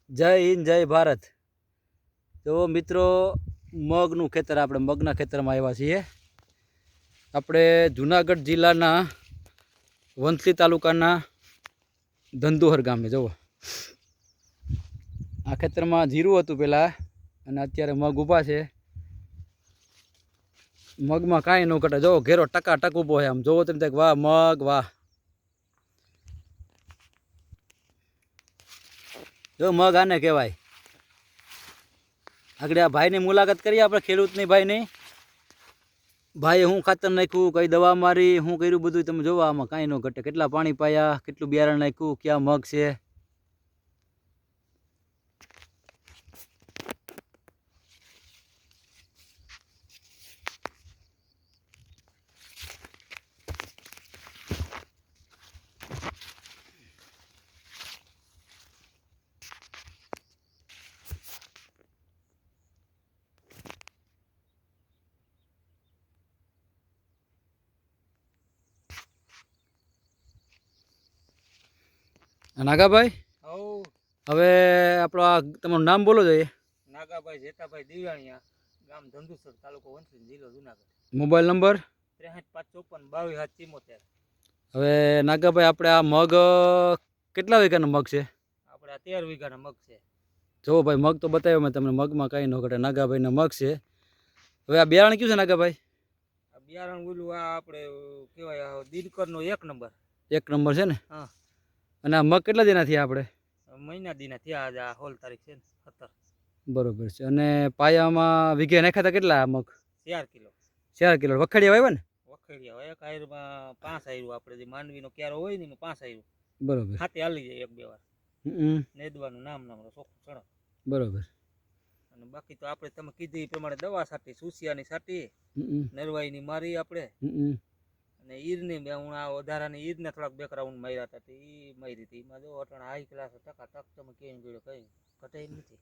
જય હિન્દ જય ભારત। તો મિત્રો મગનું ખેતર આપણે મગના ખેતરમાં આવ્યા છીએ। આપણે જુનાગઢ જિલ્લાના વંથલી તાલુકાના ધંધુહર ગામે જુઓ આ ખેતરમાં જીરું હતું પહેલાં અને અત્યારે મગ ઊભા છે। મગમાં કાંઈ ન ઘટે, જુઓ ઘેરો ટકાટક ઊભો છે। આમ જોવો તમે વાહ મગ વાહ, જો મગ આને કહેવાય। આગળ આ ભાઈની મુલાકાત કરીએ આપણે, ખેડૂતની ભાઈની। ભાઈએ શું ખાતર નાખ્યું, કઈ દવા મારી, શું કર્યું બધું તમે જોવો। આમાં કાંઈ ન ઘટે, કેટલા પાણી પાયા, કેટલું બિયારણ નાખ્યું, ક્યાં મગ છે। નાગાભાઈ, હવે આપણો આ તમારું નામ બોલો જોઈએ। નાગાભાઈ જેતાભાઈ દિવાણિયા, ગામ ધંધુસર, તાલુકો વંથલી, જિલ્લો જુનાગઢ। મોબાઈલ નંબર 63 554 22 7 હવે નાગાભાઈ આપણે આ મગ કેટલા વીઘાના મગ છે? આપણે આ 13 વીઘાના મગ છે। જો ભાઈ મગ તો બતાવ્યો મેં તમને, મગમાં કાંઈ ન ઘટે, નાગાભાઈના મગ છે। હવે આ બિયારણ કયું છે નાગાભાઈ? આ બિયારણ ઓલું આ આપણે કહેવાય દીનકરનો 1 નંબર। 1 નંબર છે ને? હા। અને આ મગ કેટલા દિના થયા આપણે? મહિના દીના થયા, આજે આ 16 તારીખ છે ને 17। બરોબર છે। અને પાયામાં વીઘે નાખ્યા હતા કેટલા મગ? 4 કિલો। 4 કિલો વખડિયા આવ્યા ને? વખેડિયા હોય, એક આયરમાં 5 આયરું, આપણે જે માંડવીનો ક્યારો હોય ને એમાં 5 આયરું બરોબર, ખાતે હાલી જાય 1 2 વાર। નેદવાનું નામ ચોખ્ખું સડક। બરોબર। અને બાકી તો આપણે તમે કીધી એ પ્રમાણે દવા છાંટી, સુસિયાની છાંટી, નરવાઈની મારી આપણે, અને ઈરની હું આ વધારાની ઈરને થોડાક 2 રાઉન્ડ માર્યા હતા, એ મારી હતી। એમાં જો અટાણા હાઈ ક્લાસ ટકાટક તમે કેમ ગયો કઈ ઘટે નથી।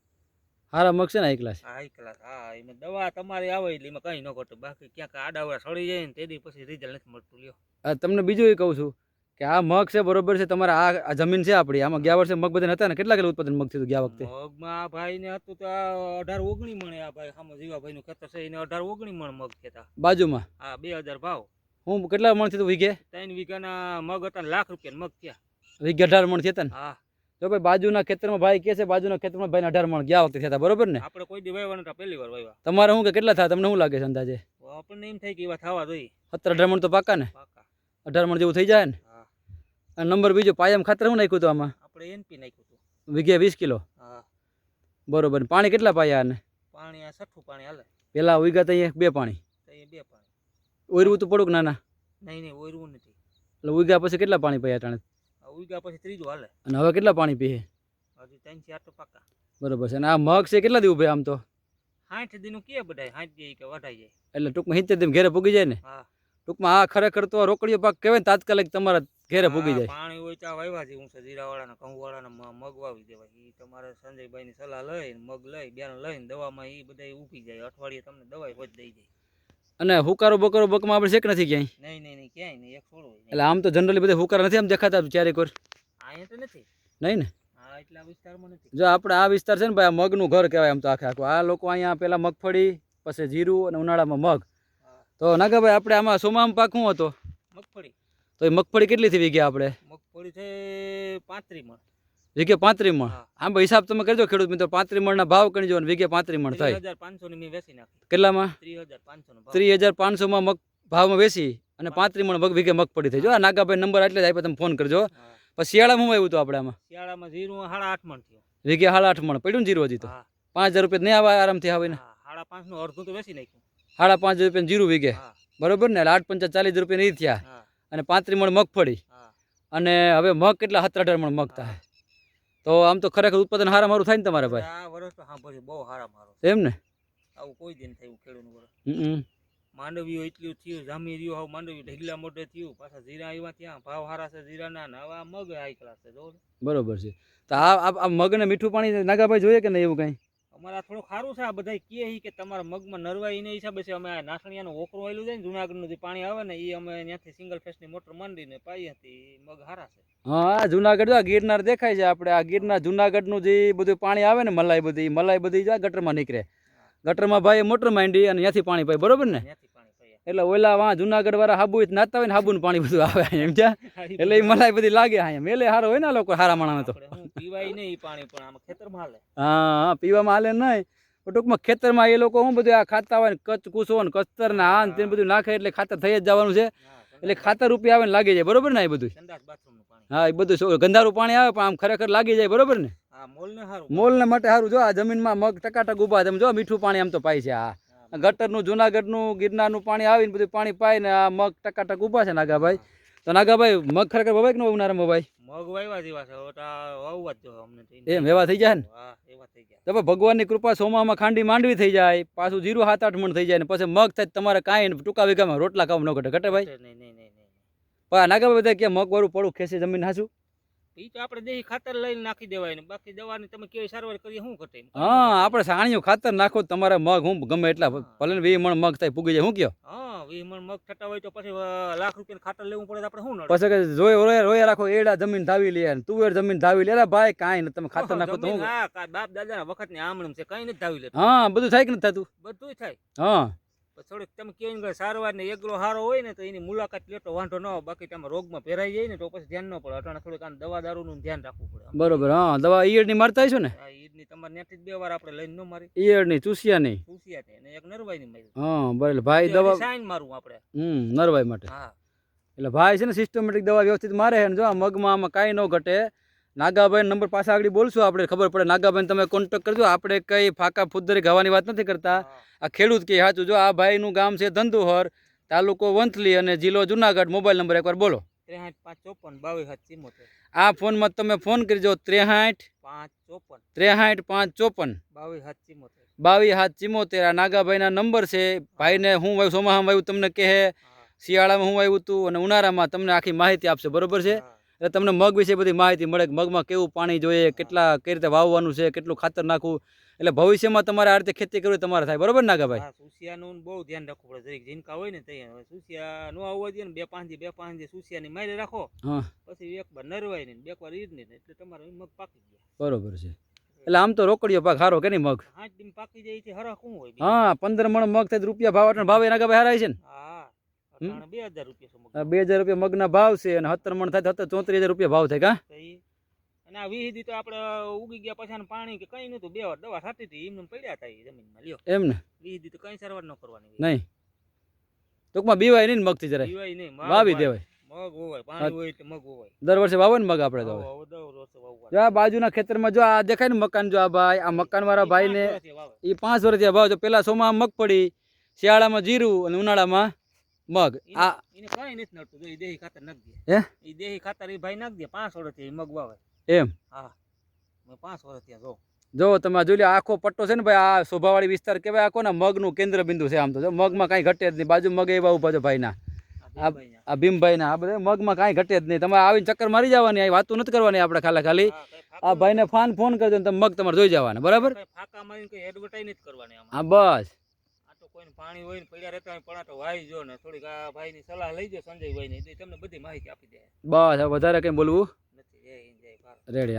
હારા મગ છે ને હાઈ ક્લાસ? હાઈ ક્લાસ, હા। એમાં દવા તમારી આવે એટલે એમાં કઈ ન ઘટે, બાકી ક્યાંક આડાવડા સડી જાય ને તેથી પછી રિઝલ્ટ નથી મળતું। લ્યો તમને બીજું એ કહું છું કે આ મગ છે બરોબર છે, તમારે આ જમીન છે આપણી, આમાં ગયા વર્ષે મગ બધા હતા ને, કેટલા કિલો ઉત્પાદન મગ થયું ગયા વખતે? મગમાં આ ભાઈ ને હતું તો 18 19 મણ, આ ભાઈ સામે જીવાભાઈ નું ખેતર છે એને 18 19 મણ મગ થયા બાજુમાં? હા, 2000 ભાવ। હું કેટલા મણ થયું વીઘે? 3 વીઘાના મગ હતા, લાખ રૂપિયા મગ થયા વીઘે 18 મણ થયા ને? હા। તો ભાઈ બાજુના ખેતરમાં ભાઈ કે છે, બાજુના ખેતરમાં ભાઈ 18 મણ ગયા વખતે થયા હતા, બરોબર ને? આપણે કોઈ દી વાવ્યા નતા, પહેલી વાર વાવ્યા। તમારે શું કે કેટલા થાય, તમને શું લાગે છે અંદાજે? આપણને એમ થાય કે એવા થવા જોઈએ 17 18 મણ તો પાકા ને? પાકા 18 મણ જેવું થઈ જાય ને? હા। અને નંબર બીજો, પાયામાં ખાતર શું નાખ્યું હતું આમાં? આપણે એનપી નાખ્યું હતું વીઘે 20 કિલો? હા। બરોબર। પાણી કેટલા પાયા? અને પાણી આ 6 પાણી હાલે। પેલા વીઘા તો અહીંયા 2 પાણી? તો એ 2 પાણી ઓયરું તો પડું નાના? નહીં ઓયરું નથી। એટલે વીઘા પછી કેટલા પાણી પાયા ટાણે? ઉગ્યા પછી ત્રીજું હાલે। અને હવે કેટલા પાણી પીએ? હજી 3 4 તો પાકા। બરોબર છે। અને આ મગ છે કેટલા દી ઉભે આમ તો? 60 દીનું કે બધાય 60 દી કે વઢાઈ જાય, એટલે ટૂંકમાં 70 દી ઘેરે પૂગી જાય ને? હા। ટૂંકમાં આ ખરેખર તો રોકડીયો પાક કહેવાય ને, તાત્કાલિક તમારા ઘેરે પૂગી જાય। પાણી હોય ત્યાં વાવ્યા છે, હું જીરાવાળાના ઘઉંવાળાના મગ વાવી દેવાય। એ તમારે સંજયભાઈની સલાહ લઈને મગ લઈ બિયારણ લઈને દવામાં એ બધા ઉગી જાય, અઠવાડિયે તમને દવાઈ હોજ દઈ જાય। અને હુકારો બકારો બકમાં આપણે શેક નથી ક્યાંય? નહીં ક્યાંય નહીં, એક છોડો એટલે આમ તો જનરલી બધા હુકારા નથી આમ દેખાતા ચારે કોર? અહીંયા તો નથી, નહીં ને? હા, એટલા વિસ્તારમાં નથી। જો આપણે આ વિસ્તાર છે ને ભાઈ, આ મગનું ઘર કહેવાય આમ તો આખે આખું। આ લોકો અહીંયા પેલા મગફળી, પછી જીરું અને ઉનાળામાં મગ। તો નાગાભાઈ આપણે આમાં સોમામાં પાક શું હતો? મગફળી। તો એ મગફળી કેટલી થી વીઘે આપણે? મગફળી છે 35 મણ વીઘે 35 મણ? આમ હિસાબ તમે કરજો ખેડૂત મિત્રો, 35 મણના ભાવ ગણજો અને વીઘે 35 મણ થાય 3500 ની મેં વેચી નાખી। કેટલામાં? 3500 નો ભાવ। 3500 માં મગ ભાવમાં વેચી અને 35 મણ વીઘે મગફળી થઈ। જો આ નાગાભાઈ નંબર એટલે જ આપ્યા, તમે ફોન કરજો। પછી શિયાળામાં હું આવ્યું હતું આપણે આમાં? શિયાળામાં જીરું 8.5 મણ થયો વીઘે 8.5 મણ પડ્યું ને જીરું? હજી તો 5000 રૂપિયા નહીં આવે આરામથી આવે ને? 5.5 નું અડધું તો વેચી નાખ્યું। 5.5 રૂપિયા જીરું વીઘે, બરોબર ને? એટલે 8 5 40 રૂપિયા નહીં થયા અને 35 મણ મગફળી। અને હવે મગ કેટલા 17 18 મણ મગ થાય? તો આમ તો ખરેખર ઉત્પાદન હારા મારું થાય ને તમારે ભાઈ? આ વર્ષ તો સાંભળ્યું બહુ હારા મારો એમ ને? આવું કોઈ દિન થયું ખેડૂતનું વર્ષ। માંડવીઓ એટલું થયું, જામી રહ્યું, હવે માંડવી ઢગલા મોઢે થયું, પાછા જીરા આવ્યા ત્યાં ભાવ હારા છે જીરાના, ને હવે આ મગ હાઈ ક્લાસ છે જો। બરોબર છે। તો આ મગને મીઠું પાણી નાગાભાઈ જોઈએ કે નહીં એવું કઈ? અમારા થોડું સારું છે. આ બધા કહે કે તમારા મગમાં નરવાઈ ને હિસાબે છે. અમે આ નાસણિયાનું ઓકરું આવેલું જાય ને જુનાગઢનું જે પાણી આવે ને એ અમે ત્યાંથી સિંગલ ફેસની મોટર માંડીને પાઈએ હતી. મગ હારા છે. હા જુનાગઢ જો આ ગિરનાર દેખાય છે આપણે આ ગિરનાર જુનાગઢનું જે બધું પાણી આવે ને મલાઈ બધી જો આ ગટરમાં નીકળે. ગટરમાં ભાઈ મોટર માંડી અને ત્યાંથી પાણી પાય બરોબર ને. ત્યાંથી પાણી પાઈએ. એટલે ઓલા વાં જુનાગઢ વાળા હાબુ નાતા હોય ને હાબુનું પાણી બધું આવે એમ છે. એટલે એ મલાઈ બધી લાગે અહીંયા મેલે હારો હોય ને આ લોકો હારા માણસ તો. આપણે હું પીવાય નહીં ઈ પાણી પણ આમાં ખેતરમાં હાલે. હા પીવામાં હાલે નહીં પણ ટૂંકમાં ખેતરમાં એ લોકો શું બધું આ ખાતા હોય ને કચ્છ કૂસો ને કસ્તર ને આ ને તે બધું નાખે એટલે ખાતર થઈ જ જવાનું છે. એટલે ખાતર રૂપિયા આવે ને લાગી જાય બરોબર ને એ બધું. સંડાસ બાથરૂમનું પાણી. હા એ બધું ગંધારું પાણી આવે પણ આમ ખરેખર લાગી જાય બરોબર ને. હા મોલને હારું. મોલને માટે સારું જો આ જમીનમાં મગ ટકાટક ઉભા તમે જો મીઠું પાણી આમ તો પાય છે આ ગટરનું જુનાગઢનું ગિરનારનું પાણી આવીને બધું પાણી પાય ને આ મગ ટકાટક ઉભા છે નાગાભાઈ. તો નાગાભાઈ મગ ખરેખર વવાય કે ન ઉનાળામાં વવાય? મગ વાવ્યા જેવા છે. હવે તો આ વાવવા જ જો અમને તો. એમ એવા થઈ જાય ને. હા એવા થઈ ગયા. તો ભગવાનની કૃપા સોમામાં ખાંડી માંડવી થઈ જાય પાછું 0-7-8 મણ થઈ જાય ને પછી મગ થાય તમારે કાંઈ ટૂંકા વીઘામાં રોટલા ખાવા ન ઘટે ભાઈ. નહીં નહીં નહીં નહીં. પણ નાગાભાઈ બધા કે મગ વાળું પડું ખેંચે જમીન હાચું. ઈ તો આપણે દેશી ખાતર લઈને નાખી દેવાય ને બાકી દવાની તમે કેવી સારવાર કરીએ શું ઘટે. હા આપણે સાણિયું ખાતર નાખો તમારે મગ હું ગમે એટલા ભલે ને 20 મણ મગ થાય પૂગી જાય શું કયો. હા 20 મણ મગ થતા હોય તો પછી લાખ રૂપિયા ખાતર લેવું પડે તો આપણે શું નડે. પછી કે જોઈ રોયા રાખો એડા જમીન ધાવી લે ને તુવેર જમીન ધાવી લે ભાઈ કાંઈ ને તમે ખાતર નાખો તો હું. હા બાપ દાદાના વખતની આમણું છે કઈ નથી ધાવી લેતું. હા બધું થાય કે નથી થતું. બધું થાય. હા થોડીક તમે કેવી સારવાર ને એગ્રો સારો હોય ને તો એની મુલાકાત લે તો વાંધો ન હોય. બાકી તમે રોગમાં પહેરાઈ જાય ને તો પછી ધ્યાન ન પડે. અટાણે થોડીક આમ દવા દારૂનું ધ્યાન રાખવું પડે. બરોબર. હા દવા ઈયળની મારતા હશો ને? હા ઈદની તમારે ત્યાંથી જ 2 વાર આપણે લઈને ન મારી. ઈયળની ચૂસિયાની ચૂસિયા છે અને એક નરવાઈની મારી. હા બરાબર ભાઈ દવા સાઈન મારું આપણે. નરવાઈ માટે. હા એટલે ભાઈ છે ને સિસ્ટમેટિક દવા વ્યવસ્થિત મારે છે ને જો આ મગમાં આમાં કાંઈ ન ઘટે. નાગાભાઈ નંબર પાછા આગળ બોલશું આપણે ખબર પડે. નાગાભાઈ તમે કોન્ટેક્ટ કરજો. આપણે કઈ ફાકા ફુદ્દરી ગાવાની વાત નથી કરતા. આ ખેડૂત કે સાચું જો આ ભાઈનું ગામ છે ધંધુહર તાલુકો વંથલી અને જિલ્લો જુનાગઢ. મોબાઈલ નંબર એકવાર બોલો. 63 554 22 754. આ ફોનમાં તમે ફોન કરજો 63 554 554 22 22 774. 774. આ નાગાભાઈના નંબર છે. ભાઈને હું વાવ્યું સોમાહામાં વાવ્યું તમને કહે, શિયાળામાં હું વાવ્યું હતું અને ઉનાળામાં તમને આખી માહિતી આપશે બરોબર છે. એટલે તમને મગ વિશે બધી માહિતી મળે કે મગમાં કેવું પાણી જોઈએ, કેટલા કઈ રીતે વાવવાનું છે, કેટલું ખાતર નાખવું. એટલે ભવિષ્યમાં તમારે આ રીતે ખેતી કરવી તમારે થાય બરોબર નાગાભાઈ. હા સુસિયાનું બહુ ધ્યાન રાખવું પડે. જરીક જીનકા હોય ને તે સુસિયા નો આવવા દે ને 2-5 દી સુસિયાની મારી રાખો. હા પછી એક વાર નરવાઈ ને 2 વાર ઈડ ને એટલે તમારે મગ પાકી ગયા બરોબર છે. એટલે આમ તો રોકડીયો પાક હારો કે નહીં મગ? 5 દી પાકી જાય છે હરા શું હોય. હા 15 મણ મગ થાય રૂપિયા ભાવ એટલે ભાવ નાગાભાઈ હારાય છે ને. હા 2000 રૂપિયા 2000 રૂપિયા મગના ભાવ છે અને 17 મણ થાય તો 34000 રૂપિયા ભાવ થાય કા. અને આ 20 દી તો આપણે ઉગી ગયા પછી પાણી કે કઈ નતું 2 વાર દવા છાંટી હતી એમને પડ્યા હતા જમીનમાં લ્યો એમ ને. 20 દી તો કઈ સારવાર ન કરવાની નહીં ટૂંકમાં બીવાય નહીં મગથી જરાય પીવાય નહીં. વાવી દેવાય. મગ હોય પાણી હોય એટલે મગ હોય. દર વર્ષે વાવે ને મગ આપણે તો હવે. દર વર્ષે વાવવા. જો આ બાજુના ખેતરમાં જો આ દેખાય ને મકાન, જો આ ભાઈ આ મકાન વાળા ભાઈ ને એ 5 વર્ષથી ભાવ. જો પેલા સોમાં મગફળી, શિયાળામાં જીરું અને ઉનાળામાં મગ. આ એને કઈ નથી નડતું. જો ઈ દેહી ખાતર નાખી હે દે. ઈ દેહી ખાતર ઈ ભાઈ નાખી દે. 5 વર્ષથી મગ વાવે. એમ હા મેં 5 વર્ષ ત્યાં જો જો તમે જોઈ લો આખો પટ્ટો છે ને ભાઈ. આ શોભાવાળી વિસ્તાર કહેવાય આખો ને મગનું કેન્દ્ર બિંદુ છે આમ તો. જો મગમાં કાંઈ ઘટે જ નહીં. બાજુ મગ એવા ઉભા છે ભાઈના, આ ભીમભાઈના. આ બધા મગમાં કાંઈ ઘટે જ નહીં. તમારે આવીને ચક્કર મારી જવાની. આ વાતું નથી કરવાની આપણે ખાલી. આ ભાઈને ફોન કરજો ને તમે મગ તમારે જોઈ જવાના બરાબર. ફાકા મારીને કઈ એડવર્ટાઈઝ નથી કરવાની આમાં. હા બસ આ તો કોઈને પાણી હોય ને પડ્યા રહેતા હોય પણ તો વાઈ જો ને થોડીક આ ભાઈની સલાહ લઈ જો સંજયભાઈ ની તમને બધી માહિતી આપી દે. બસ હવે વધારે કંઈ બોલવું નથી. રેડી.